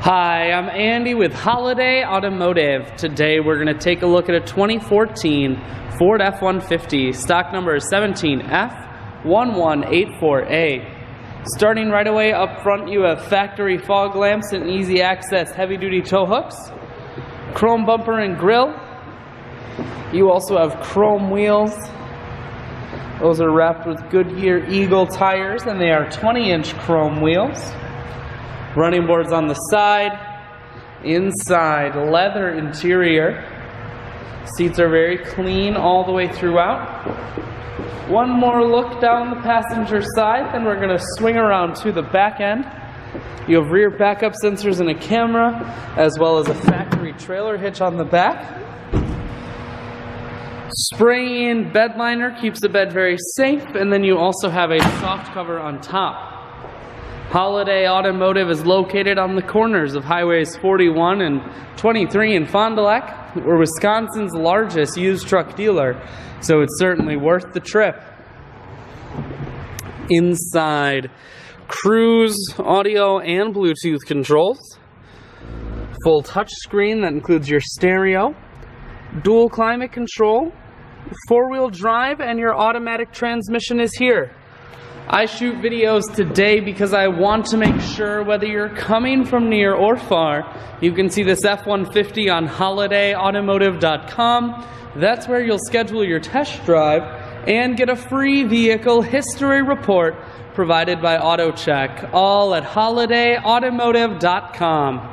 Hi, I'm Andy with Holiday Automotive. Today we're going to take a look at a 2014 Ford F-150. Stock number is 17F1184A. Starting right away up front, you have factory fog lamps and easy access heavy-duty tow hooks, chrome bumper and grille. You also have chrome wheels. Those are wrapped with Goodyear Eagle tires, and they are 20-inch chrome wheels. Running boards on the side, inside leather interior. Seats are very clean all the way throughout. One more look down the passenger side, then we're going to swing around to the back end. You have rear backup sensors and a camera, as well as a factory trailer hitch on the back. Spray-in bed liner keeps the bed very safe, and then you also have a soft cover on top. Holiday Automotive is located on the corners of Highways 41 and 23 in Fond du Lac. We're Wisconsin's largest used truck dealer, so it's certainly worth the trip. Inside, cruise, audio, and Bluetooth controls. Full touchscreen that includes your stereo. Dual climate control. Four-wheel drive, and your automatic transmission is here. I shoot videos today because I want to make sure whether you're coming from near or far, you can see this F-150 on holidayautomotive.com. That's where you'll schedule your test drive and get a free vehicle history report provided by AutoCheck, all at holidayautomotive.com.